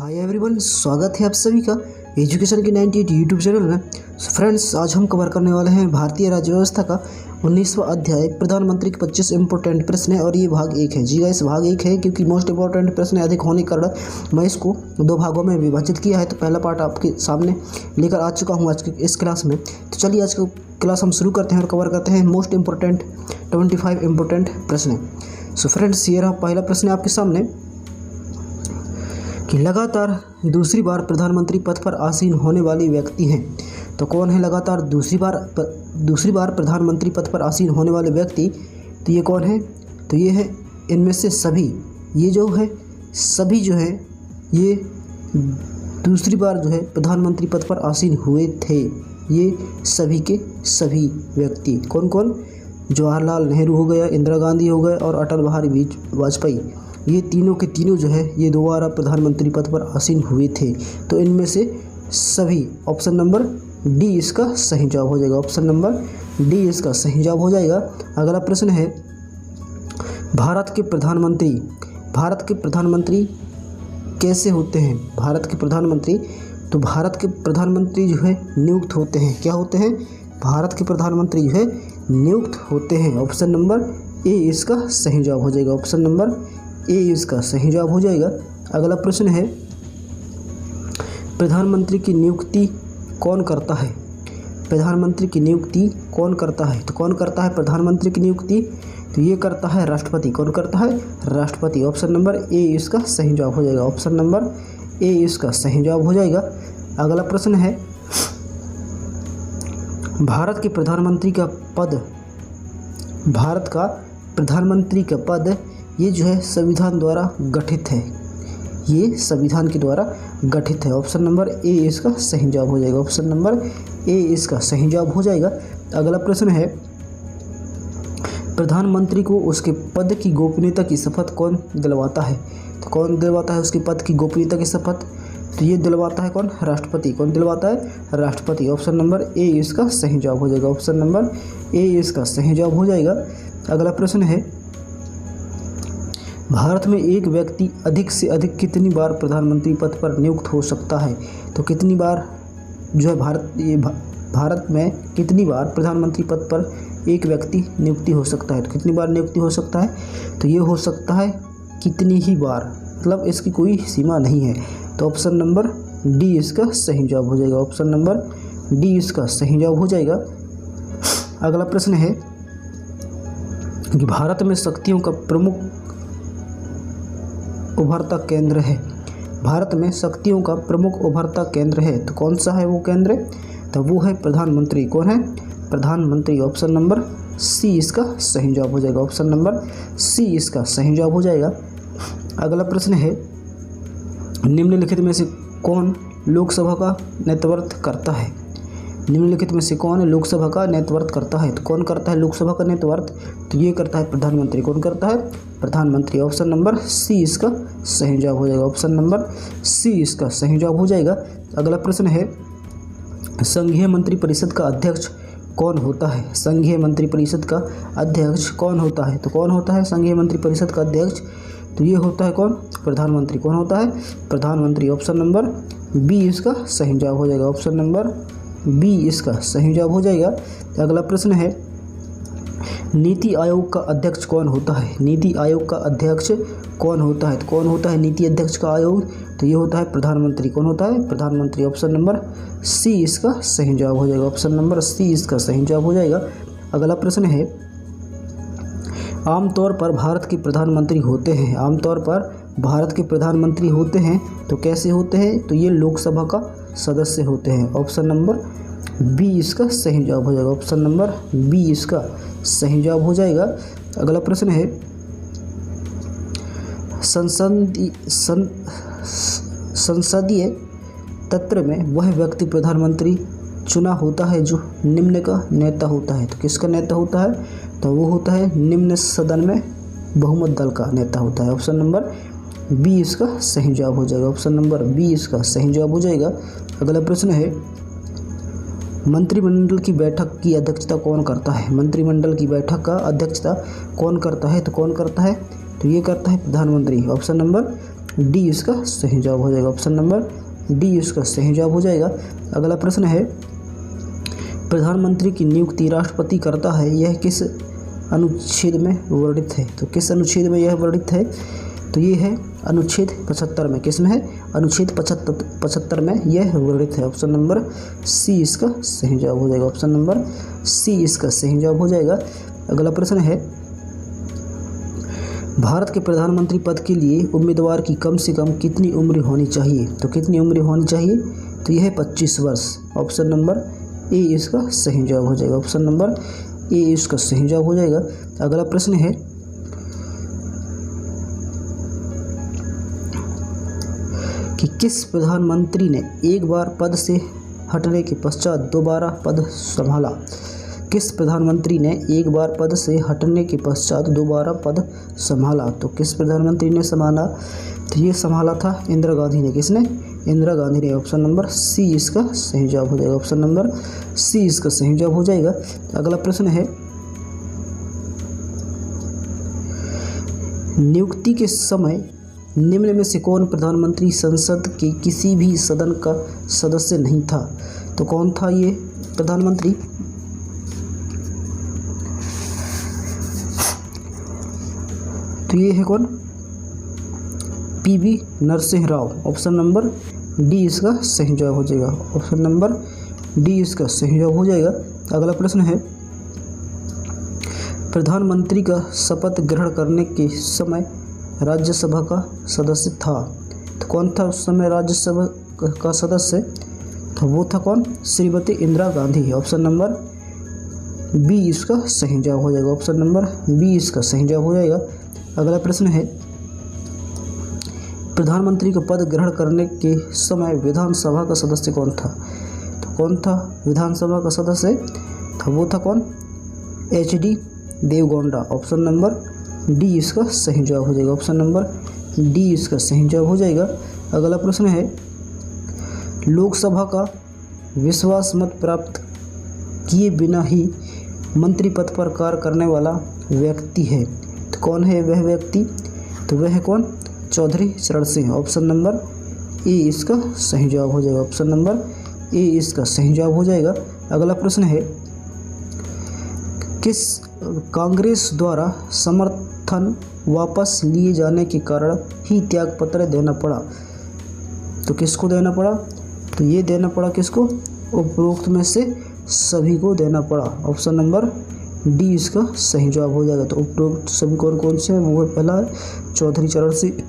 Hi everyone, स्वागत है आप सभी का एजुकेशन की 98 यूट्यूब चैनल में। फ्रेंड्स, आज हम कवर करने वाले हैं भारतीय राज्य व्यवस्था का 19वां अध्याय प्रधानमंत्री के 25 इंपॉर्टेंट प्रश्न है और ये भाग 1 है। जी गाइस, भाग 1 है क्योंकि मोस्ट इंपॉर्टेंट प्रश्न अधिक होने के कारण मैं इसको 2 भागों में विभाजित किया है। तो पहला पार्ट आपके सामने लेकर आ चुका हूँ आज की इस क्लास में। तो चलिए आज की क्लास हम शुरू करते हैं और कवर करते हैं मोस्ट इंपॉर्टेंट 25 इंपॉर्टेंट प्रश्न। सो फ्रेंड्स, ये रहा पहला प्रश्न आपके सामने कि लगातार दूसरी बार प्रधानमंत्री पद पर आसीन होने वाली व्यक्ति हैं। तो कौन है लगातार दूसरी बार प्रधानमंत्री पद पर आसीन होने वाले व्यक्ति? तो ये कौन है? तो ये है इनमें से सभी। ये जो है सभी जो है ये दूसरी बार जो है प्रधानमंत्री पद पर आसीन हुए थे। ये सभी के सभी व्यक्ति कौन कौन? जवाहरलाल नेहरू हो गया, इंदिरा गांधी हो गए और अटल बिहारी वाजपेयी। ये तीनों के तीनों जो है ये दोबारा प्रधानमंत्री पद पर आसीन हुए थे। तो इनमें से सभी, ऑप्शन नंबर डी इसका सही जवाब हो जाएगा। ऑप्शन नंबर डी इसका सही जवाब हो जाएगा। अगला प्रश्न है भारत के प्रधानमंत्री कैसे होते हैं? भारत के प्रधानमंत्री, तो भारत के प्रधानमंत्री जो है नियुक्त होते हैं। क्या होते हैं? भारत के प्रधानमंत्री जो है नियुक्त होते हैं। ऑप्शन नंबर ए इसका सही जवाब हो जाएगा। ऑप्शन नंबर ए इसका सही जवाब हो जाएगा। अगला प्रश्न है प्रधानमंत्री की नियुक्ति कौन करता है? प्रधानमंत्री की नियुक्ति कौन करता है? तो कौन करता है प्रधानमंत्री की नियुक्ति? तो ये करता है राष्ट्रपति। कौन करता है? राष्ट्रपति। ऑप्शन नंबर ए इसका सही जवाब हो जाएगा। ऑप्शन नंबर ए इसका सही जवाब हो जाएगा। अगला प्रश्न है भारत के प्रधानमंत्री का पद ये जो है संविधान द्वारा गठित है। ये संविधान के द्वारा गठित है। ऑप्शन नंबर ए इसका सही जवाब हो जाएगा। ऑप्शन नंबर ए इसका सही जवाब हो जाएगा। अगला प्रश्न है प्रधानमंत्री को उसके पद की गोपनीयता की शपथ कौन दिलवाता है? तो कौन दिलवाता है उसके पद की गोपनीयता की शपथ? तो ये दिलवाता है कौन? राष्ट्रपति। कौन दिलवाता है? राष्ट्रपति। ऑप्शन नंबर ए इसका सही जवाब हो जाएगा। ऑप्शन नंबर ए इसका सही जवाब हो जाएगा। अगला प्रश्न है भारत में एक व्यक्ति अधिक से अधिक कितनी बार प्रधानमंत्री पद पर नियुक्त हो सकता है? तो कितनी बार जो है भारत में कितनी बार प्रधानमंत्री पद पर एक व्यक्ति नियुक्ति हो सकता है? तो कितनी बार नियुक्ति हो सकता है? तो ये हो सकता है कितनी ही बार, मतलब इसकी कोई सीमा नहीं है। तो ऑप्शन नंबर डी इसका सही जवाब हो जाएगा। ऑप्शन नंबर डी इसका सही जवाब हो जाएगा। अगला प्रश्न है कि भारत में शक्तियों का प्रमुख उभरता केंद्र है। भारत में शक्तियों का प्रमुख उभरता केंद्र है। तो कौन सा है वो केंद्र? तो वो है प्रधानमंत्री। कौन है? प्रधानमंत्री। ऑप्शन नंबर सी इसका सही जवाब हो जाएगा। ऑप्शन नंबर सी इसका सही जवाब हो जाएगा। अगला प्रश्न है निम्नलिखित में से कौन लोकसभा का नेतृत्व करता है? निम्नलिखित में से कौन लोकसभा का नेतृत्व करता है? तो कौन करता है लोकसभा का नेतृत्व? तो ये करता है प्रधानमंत्री। कौन करता है? प्रधानमंत्री। ऑप्शन नंबर सी इसका सही जवाब हो जाएगा। ऑप्शन नंबर सी इसका सही जवाब हो जाएगा। अगला प्रश्न है संघीय मंत्री परिषद का अध्यक्ष कौन होता है? संघीय मंत्री परिषद का अध्यक्ष कौन होता है? तो कौन होता है संघीय मंत्री परिषद का अध्यक्ष? तो ये होता है कौन? प्रधानमंत्री। कौन होता है? प्रधानमंत्री। ऑप्शन नंबर बी इसका सही जवाब हो जाएगा। ऑप्शन नंबर बी इसका सही जवाब हो जाएगा। अगला प्रश्न है नीति आयोग का अध्यक्ष कौन होता है? नीति आयोग का अध्यक्ष कौन होता है? तो कौन होता है नीति अध्यक्ष का आयोग? तो ये होता है प्रधानमंत्री। कौन होता है? प्रधानमंत्री। ऑप्शन नंबर सी इसका सही जवाब हो जाएगा। ऑप्शन नंबर सी इसका सही जवाब हो जाएगा। अगला प्रश्न है आमतौर पर भारत के प्रधानमंत्री होते हैं। आमतौर पर भारत के प्रधानमंत्री होते हैं तो कैसे होते हैं? तो ये लोकसभा का सदस्य होते हैं। ऑप्शन नंबर बी इसका सही जवाब हो जाएगा। ऑप्शन नंबर बी इसका सही जवाब हो जाएगा। अगला प्रश्न है संसदीय तंत्र में वह व्यक्ति प्रधानमंत्री चुना होता है जो निम्न का नेता होता है। तो किसका नेता होता है? तो वो होता है निम्न सदन में बहुमत दल का नेता होता है। ऑप्शन नंबर बी इसका सही जवाब हो जाएगा। ऑप्शन नंबर बी इसका सही जवाब हो जाएगा। अगला प्रश्न है मंत्रिमंडल की बैठक की अध्यक्षता कौन करता है? मंत्रिमंडल की बैठक का अध्यक्षता कौन करता है? तो कौन करता है? तो ये करता है प्रधानमंत्री। ऑप्शन नंबर डी इसका सही जवाब हो जाएगा। ऑप्शन नंबर डी इसका सही जवाब हो जाएगा। अगला प्रश्न है, प्रधानमंत्री की नियुक्ति राष्ट्रपति करता है, यह किस अनुच्छेद में वर्णित है? तो किस अनुच्छेद में यह वर्णित है? तो ये है अनुच्छेद 75 में। किस में है? अनुच्छेद 75 में यह वर्णित है। ऑप्शन नंबर सी इसका सही जवाब हो जाएगा। ऑप्शन नंबर सी इसका सही जवाब हो जाएगा। अगला प्रश्न है, भारत के प्रधानमंत्री पद के लिए उम्मीदवार की कम से कम कितनी उम्र होनी चाहिए? तो कितनी उम्र होनी चाहिए? तो यह है 25 वर्ष। ऑप्शन नंबर ए इसका सही जवाब हो जाएगा। ऑप्शन नंबर ए इसका सही जवाब हो जाएगा। अगला प्रश्न है, कि किस प्रधानमंत्री ने एक बार पद से हटने के पश्चात दोबारा पद संभाला? किस प्रधानमंत्री ने एक बार पद से हटने के पश्चात दोबारा पद संभाला? तो किस प्रधानमंत्री ने संभाला? तो ये संभाला था इंदिरा गांधी ने। किसने? इंदिरा गांधी ने। ऑप्शन नंबर सी इसका सही जवाब हो जाएगा। ऑप्शन नंबर सी इसका सही जवाब हो जाएगा। अगला प्रश्न है, नियुक्ति के समय निम्न में से कौन प्रधानमंत्री संसद के किसी भी सदन का सदस्य नहीं था? तो कौन था ये प्रधानमंत्री? तो ये है कौन? PV Narasimha Rao. Option number D इसका सही जवाब हो जाएगा। ऑप्शन नंबर डी इसका सही जवाब हो जाएगा। अगला प्रश्न है, प्रधानमंत्री का शपथ ग्रहण करने के समय राज्यसभा का सदस्य था? तो कौन था उस समय राज्यसभा का सदस्य? तो वो था कौन? Shrimati Indira Gandhi. Option number B इसका सही जवाब हो जाएगा। ऑप्शन नंबर बी इसका सही जवाब हो जाएगा। अगला प्रश्न है, प्रधानमंत्री का पद ग्रहण करने के समय विधानसभा का सदस्य कौन था? तो कौन था विधानसभा का सदस्य? तो वो था कौन? HD. Deve Gowda. Option number D इसका सही जवाब हो जाएगा। ऑप्शन नंबर डी इसका सही जवाब हो जाएगा। अगला प्रश्न है, लोकसभा का विश्वास मत प्राप्त किए बिना ही मंत्री पद पर कार्य करने वाला व्यक्ति है। तो कौन है वह व्यक्ति? तो वह है कौन? चौधरी चरण सिंह। ऑप्शन नंबर ए इसका सही जवाब हो जाएगा। ऑप्शन नंबर ए इसका सही जवाब हो जाएगा। अगला प्रश्न है, किस कांग्रेस द्वारा समर्थन वापस लिए जाने के कारण ही त्यागपत्र देना पड़ा? तो किसको देना पड़ा? तो ये देना पड़ा किसको? उपरोक्त में से सभी को देना पड़ा। ऑप्शन नंबर डी इसका सही जवाब हो जाएगा। तो उपरोक्त सभी कौन कौन से हैं? वो है, पहला है चौधरी चरण सिंह,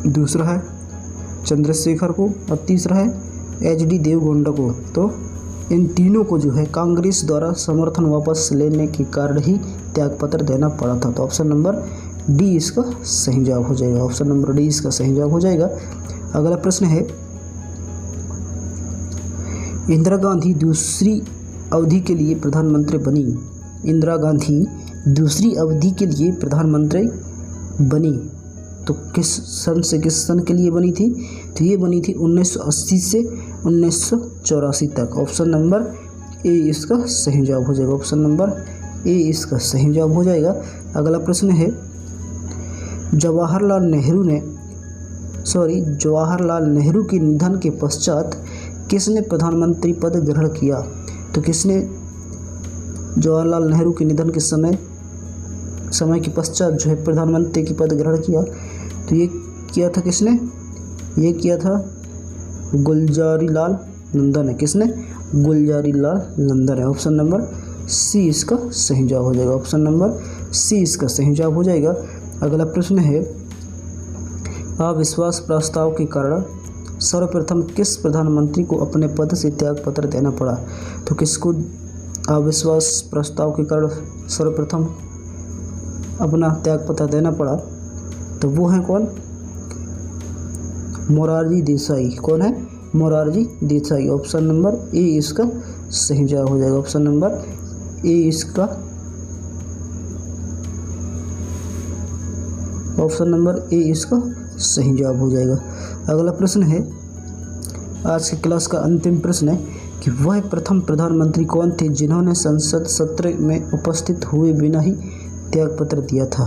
दूसरा है चंद्रशेखर को और तीसरा है एच.डी. देवगौड़ा को। तो इन तीनों को जो है कांग्रेस द्वारा समर्थन वापस लेने के कारण ही त्यागपत्र देना पड़ा था। तो ऑप्शन नंबर डी इसका सही जवाब हो जाएगा। ऑप्शन नंबर डी इसका सही जवाब हो जाएगा। अगला प्रश्न है, इंदिरा गांधी दूसरी अवधि के लिए प्रधानमंत्री बनी। इंदिरा गांधी दूसरी अवधि के लिए प्रधानमंत्री बनी तो किस सन से किस सन के लिए बनी थी? तो ये बनी थी 1980 से 1984 तक। ऑप्शन नंबर ए इसका सही जवाब हो जाएगा। ऑप्शन नंबर ए इसका सही जवाब हो जाएगा। अगला प्रश्न है, जवाहरलाल नेहरू के निधन के पश्चात किसने प्रधानमंत्री पद ग्रहण किया? तो किसने जवाहरलाल नेहरू के निधन के समय के पश्चात जो है प्रधानमंत्री की पद ग्रहण किया? तो ये किया था किसने? ये किया था गुलजारीलाल नंदन है। किसने? गुलजारीलाल नंदन है। ऑप्शन नंबर सी इसका सही जवाब हो जाएगा। ऑप्शन नंबर सी इसका सही जवाब हो जाएगा। अगला प्रश्न है, अविश्वास प्रस्ताव के कारण सर्वप्रथम किस प्रधानमंत्री को अपने पद से त्यागपत्र देना पड़ा? तो किसको अविश्वास प्रस्ताव के कारण सर्वप्रथम अपना त्यागपत्र देना पड़ा? तो वो है कौन? मोरारजी देसाई। कौन है? Morarji Desai. Option number A इसका सही जवाब हो जाएगा। ऑप्शन नंबर ए इसका ऑप्शन नंबर ए इसका सही जवाब हो जाएगा। अगला प्रश्न है, आज की क्लास का अंतिम प्रश्न है कि वह प्रथम प्रधानमंत्री कौन थे जिन्होंने संसद सत्र में उपस्थित हुए बिना ही त्यागपत्र दिया था?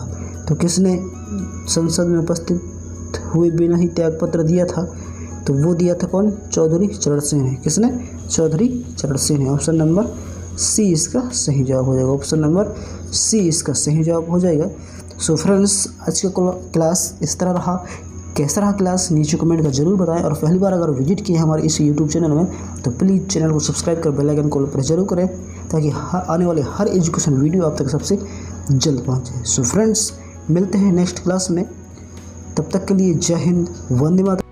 तो किसने संसद में उपस्थित नियुक्त हुए बिना ही त्यागपत्र दिया था, तो वो दिया था कौन? चौधरी चरण सिंह ने। किसने? चौधरी चरण सिंह ने। ऑप्शन नंबर सी इसका सही जवाब हो जाएगा। ऑप्शन नंबर सी इसका सही जवाब हो जाएगा। सो फ्रेंड्स, आज का क्लास इस तरह रहा। कैसा रहा क्लास नीचे कमेंट कर जरूर बताएं, और पहली बार अगर विजिट किए हमारे इस यूट्यूब चैनल में तो प्लीज़ चैनल को सब्सक्राइब कर बेल आइकन को प्रेस जरूर करें, ताकि आने वाले हर एजुकेशन वीडियो आप तक सबसे जल्द पहुंचे। सो फ्रेंड्स, मिलते हैं नेक्स्ट क्लास में। तब तक के लिए जय हिंद, वंदे मातरम।